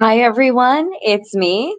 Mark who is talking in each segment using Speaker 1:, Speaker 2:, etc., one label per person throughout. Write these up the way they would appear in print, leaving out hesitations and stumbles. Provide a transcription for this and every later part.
Speaker 1: Hi, everyone. It's me.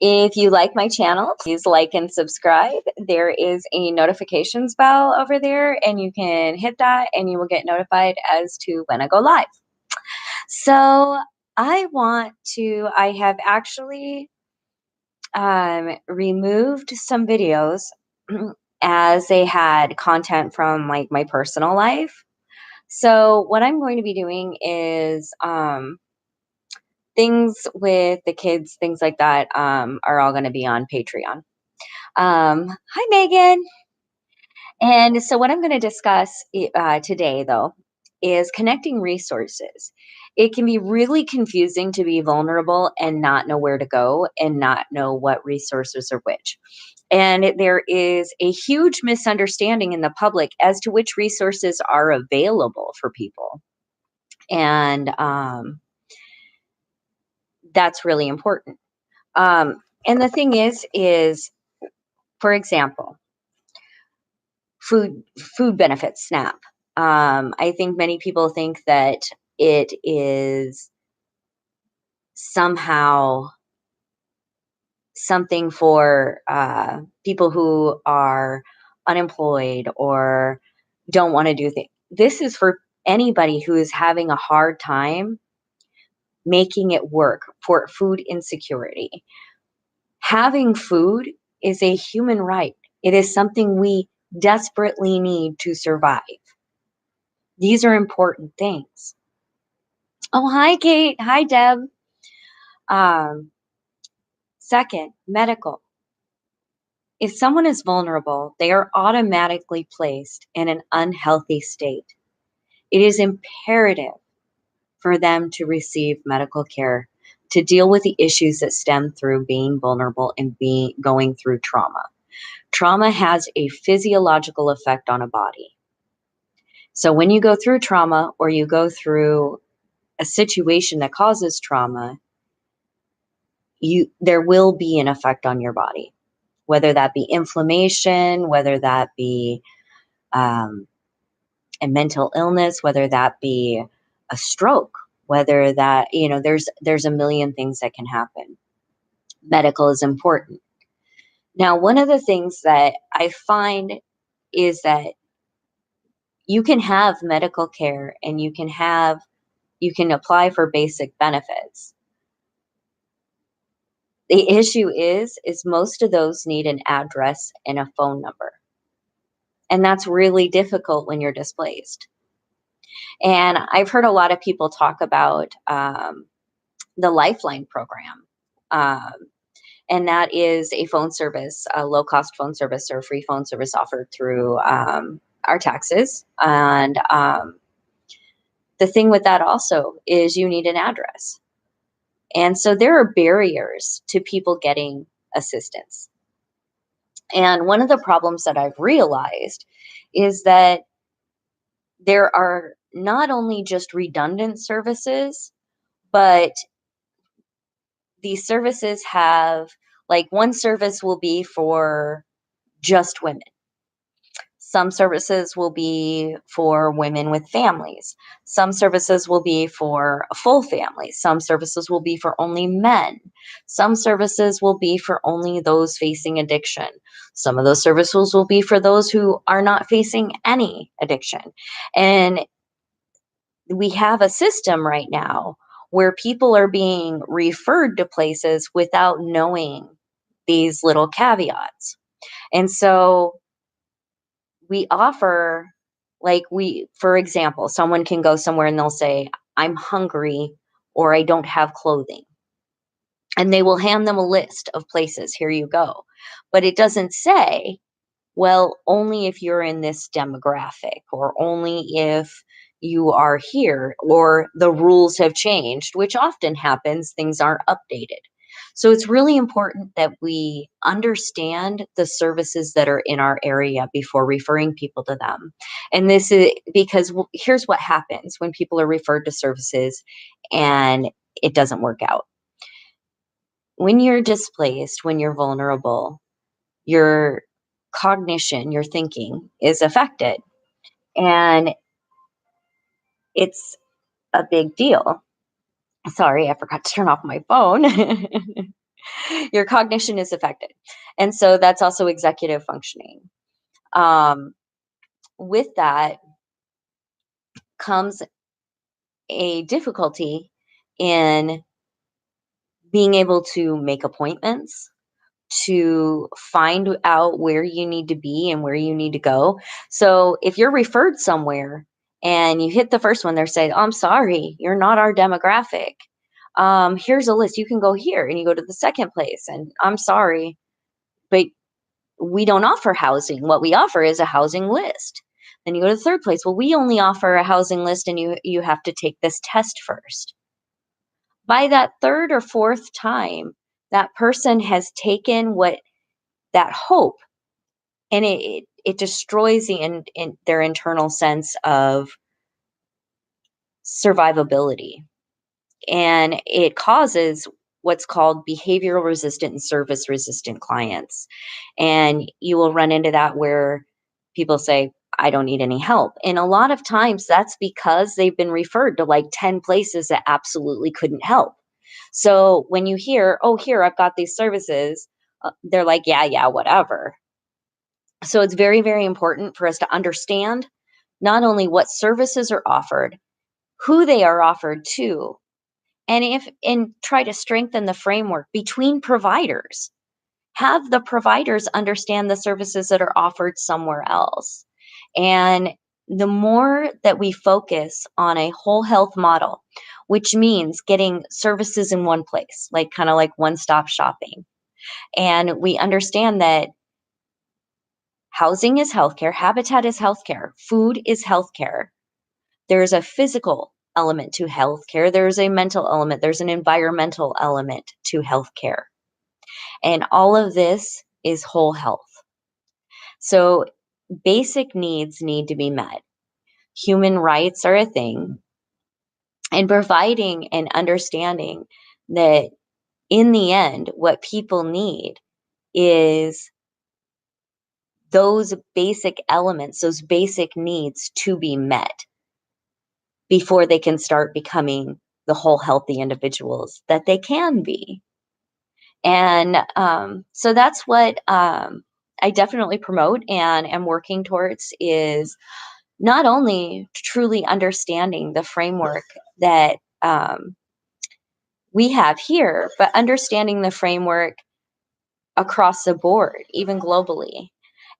Speaker 1: If you like my channel, please like and subscribe. There is a notifications bell over there, and you can hit that, and you will get notified as to when I go live. So, I have actually removed some videos as they had content from like my personal life. So, what I'm going to be doing is things with the kids, things like that, are all going to be on Patreon. Hi, Megan. And so, what I'm going to discuss today, though, is connecting resources. It can be really confusing to be vulnerable and not know where to go and not know what resources are which. And there is a huge misunderstanding in the public as to which resources are available for people. And that's really important. And the thing is, for example, food food benefits SNAP. I think many people think that it is somehow something for people who are unemployed or don't want to do things. This is for anybody who is having a hard time making it work for food insecurity. Having food is a human right. It is something we desperately need to survive. These are important things. Oh, hi, Kate. Hi, Deb. Um, Second, medical. If someone is vulnerable, they are automatically placed in an unhealthy state. It is imperative for them to receive medical care to deal with the issues that stem through being vulnerable and being going through trauma. Trauma has a physiological effect on a body. So when you go through trauma or you go through a situation that causes trauma, there will be an effect on your body, whether that be inflammation, whether that be um, a mental illness, whether that be a stroke, whether that there's a million things that can happen. Medical is important. Now, one of the things that I find is that you can have medical care and you can apply for basic benefits. The issue is most of those need an address and a phone number. And that's really difficult when you're displaced. And I've heard a lot of people talk about the Lifeline program. Um, and that is a phone service, a low cost phone service or free phone service offered through our taxes. And the thing with that also is you need an address. And so there are barriers to people getting assistance. And one of the problems that I've realized is that there are not only just redundant services, but these services have, like, one service will be for just women. Some services will be for women with families. Some services will be for a full family. Some services will be for only men. Some services will be for only those facing addiction. Some of those services will be for those who are not facing any addiction. And we have a system right now where people are being referred to places without knowing these little caveats. And so we offer, like, for example, someone can go somewhere and they'll say, I'm hungry or I don't have clothing. And they will hand them a list of places, here you go. But it doesn't say, well, only if you're in this demographic, or only if you are here, or the rules have changed, which often happens, things aren't updated. So it's really important that we understand the services that are in our area before referring people to them. And this is because here's what happens when people are referred to services and it doesn't work out. When you're displaced, when you're vulnerable, your cognition, your thinking is affected. And it's a big deal. Sorry, I forgot to turn off my phone. Your cognition is affected. And so that's also executive functioning. Um, with that comes a difficulty in being able to make appointments, to find out where you need to be and where you need to go. So if you're referred somewhere and you hit the first one, they're saying, "Oh, I'm sorry, you're not our demographic. Here's a list. You can go here." And you go to the second place, and I'm sorry, but we don't offer housing. What we offer is a housing list. Then you go to the third place. Well, we only offer a housing list, and you have to take this test first. By that third or fourth time, that person has taken what that hope, and it destroys in their internal sense of survivability, and it causes what's called behavioral resistant and service resistant clients. And you will run into that where people say, "I don't need any help." And a lot of times that's because they've been referred to like 10 places that absolutely couldn't help. So when you hear, "Oh, here, I've got these services," they're like, "Yeah, yeah, whatever." So it's very, very important for us to understand not only what services are offered, who they are offered to, and try to strengthen the framework between providers. Have the providers understand the services that are offered somewhere else. And the more that we focus on a whole health model, which means getting services in one place, like kind of like one-stop shopping. And we understand that housing is healthcare, habitat is healthcare, food is healthcare. There's a physical element to healthcare, there's a mental element, there's an environmental element to healthcare. And all of this is whole health. So basic needs need to be met. Human rights are a thing, and providing and understanding that in the end, what people need is those basic elements, those basic needs to be met before they can start becoming the whole healthy individuals that they can be. And so that's what I definitely promote and am working towards, is not only truly understanding the framework that we have here, but understanding the framework across the board, even globally.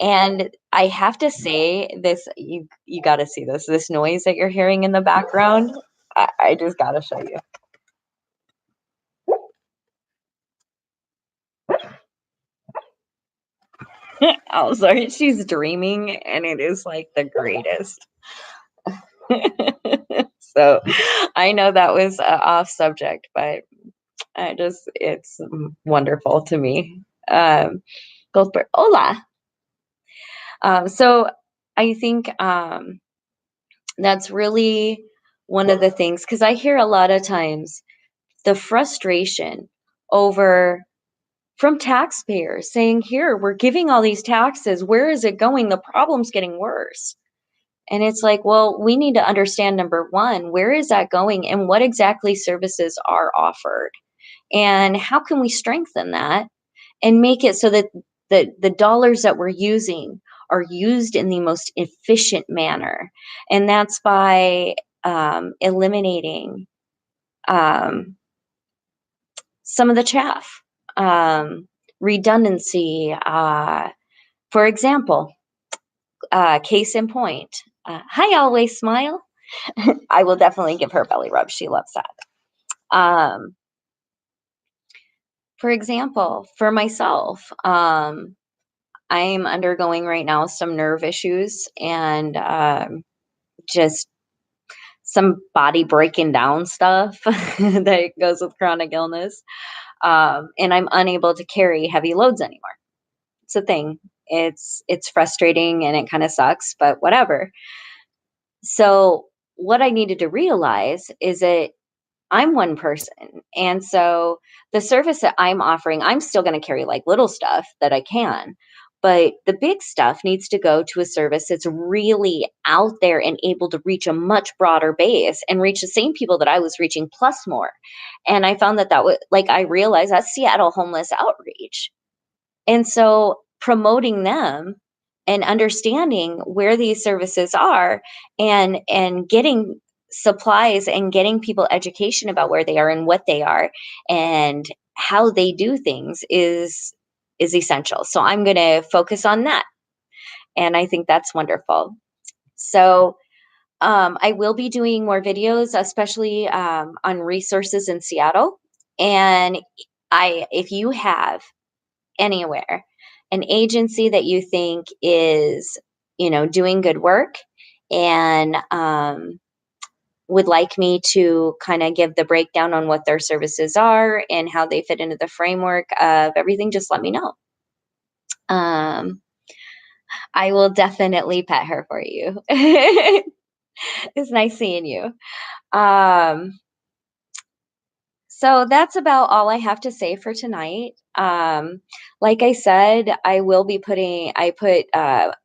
Speaker 1: And I have to say this, you got to see this noise that you're hearing in the background. I just got to show you. Oh, sorry, she's dreaming, and it is like the greatest. So I know that was off subject, but it's wonderful to me. Goldberg, hola. So I think that's really one of the things, because I hear a lot of times the frustration over from taxpayers saying, "Here, we're giving all these taxes. Where is it going? The problem's getting worse." And it's like, well, we need to understand, number one, where is that going and what exactly services are offered? And how can we strengthen that and make it so that the dollars that we're using are used in the most efficient manner? And that's by eliminating um, some of the chaff, redundancy. For example, case in point, hi, always smile. I will definitely give her a belly rub. She loves that. For example, for myself, I'm undergoing right now some nerve issues, and just some body breaking down stuff that goes with chronic illness. And I'm unable to carry heavy loads anymore. It's a thing. It's frustrating and it kind of sucks, but whatever. So what I needed to realize is that I'm one person. And so the service that I'm offering, I'm still going to carry like little stuff that I can. But the big stuff needs to go to a service that's really out there and able to reach a much broader base and reach the same people that I was reaching plus more. And I found that was like, I realized that's Seattle Homeless Outreach. And so promoting them and understanding where these services are, and getting supplies and getting people education about where they are and what they are and how they do things is essential. So I'm going to focus on that, and I think that's wonderful. So I will be doing more videos, especially on resources in Seattle. And if you have anywhere an agency that you think is, doing good work, and would like me to kind of give the breakdown on what their services are and how they fit into the framework of everything, just let me know. um I will definitely pet her for you. It's nice seeing you. um So that's about all I have to say for tonight. Like I said, I put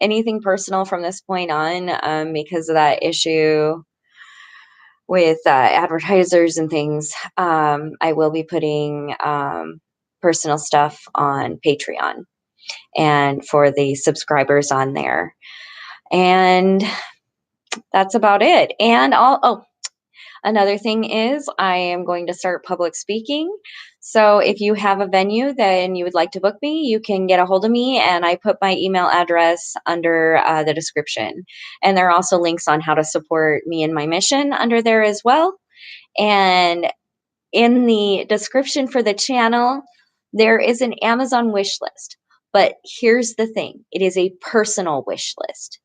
Speaker 1: anything personal from this point on, because of that issue with advertisers and things. I will be putting personal stuff on Patreon and for the subscribers on there. And that's about it. And another thing is I am going to start public speaking. So if you have a venue then you would like to book me, you can get a hold of me, and I put my email address under the description. And there are also links on how to support me and my mission under there as well. And in the description for the channel, there is an Amazon wish list. But here's the thing, it is a personal wish list.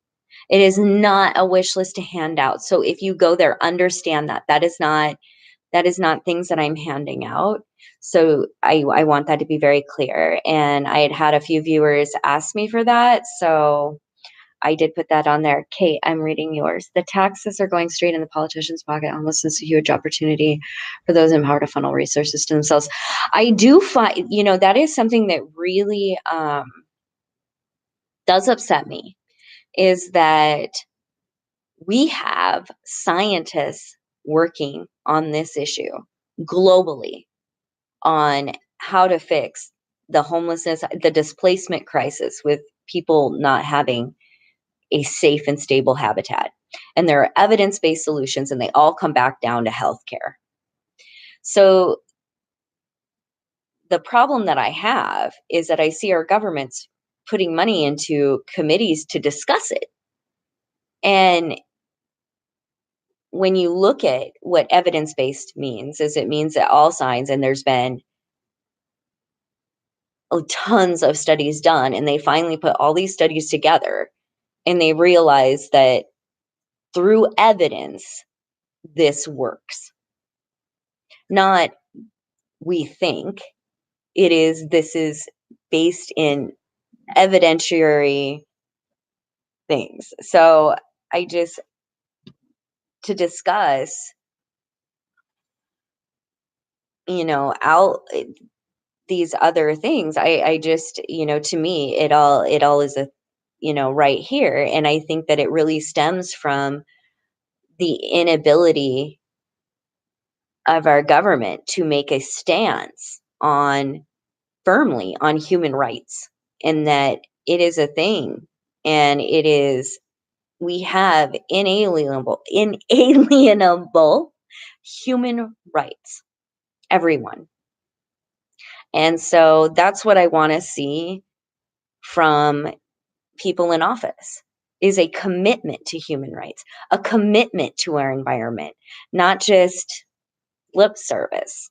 Speaker 1: It is not a wish list to hand out. So if you go there, understand that that is not things that I'm handing out. So I want that to be very clear. And I had a few viewers ask me for that. So I did put that on there. Kate, I'm reading yours. The taxes are going straight in the politician's pocket. Almost as a huge opportunity for those in power to funnel resources to themselves. I do find, that is something that really does upset me, is that we have scientists working on this issue globally on how to fix the homelessness, the displacement crisis with people not having a safe and stable habitat. And there are evidence based solutions, and they all come back down to healthcare. So the problem that I have is that I see our governments putting money into committees to discuss it. And when you look at what evidence based means, is it means that all signs, and there's been tons of studies done, and they finally put all these studies together and they realize that through evidence, this works. Not we think this is based in evidentiary things. So to discuss, out these other things, I just, to me, it all is right here. And I think that it really stems from the inability of our government to make a stance firmly on human rights, and that it is a thing, and we have inalienable human rights, everyone. And so that's what I want to see from people in office, is a commitment to human rights, a commitment to our environment, not just lip service.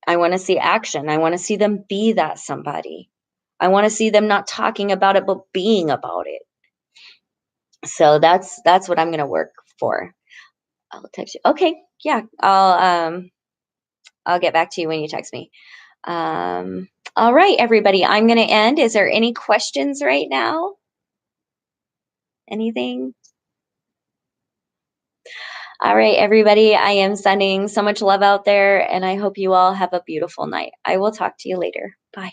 Speaker 1: I want to see action. I want to see them be that somebody. I want to see them not talking about it, but being about it. So that's what I'm going to work for. I'll text you. Okay. Yeah. I'll get back to you when you text me. All right, everybody, I'm going to end. Is there any questions right now? Anything? All right, everybody, I am sending so much love out there, and I hope you all have a beautiful night. I will talk to you later. Bye.